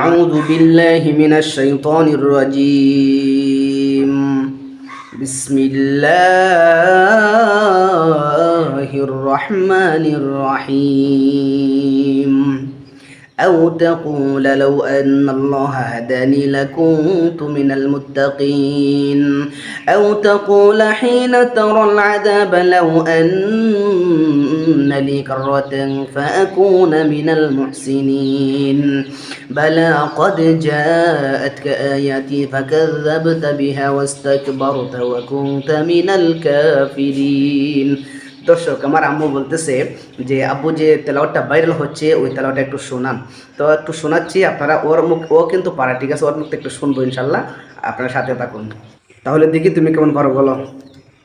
أعوذ بالله من الشيطان الرجيم بسم الله الرحمن الرحيم أو تقول لو أن الله هداني لكنت من المتقين أو تقول حين ترى العذاب لو أن لي كرة فأكون من المحسنين بلى قد جاءتك آياتي فكذبت بها واستكبرت وكنت من الكافرين দর্শক আমার আম্মু বলতেছে যে আব্বু যে তেলাওয়াতটা ভাইরাল হচ্ছে ওই তেলাওয়াতটা একটু শোনান, তো একটু শোনাচ্ছি আপনারা। ওর মুখ ও কিন্তু পারে, ঠিক আছে, ওর মুখ একটু শুনবো ইনশাল্লাহ, আপনারা সাথে থাকুন। তাহলে দেখি তুমি কেমন পারো বলো।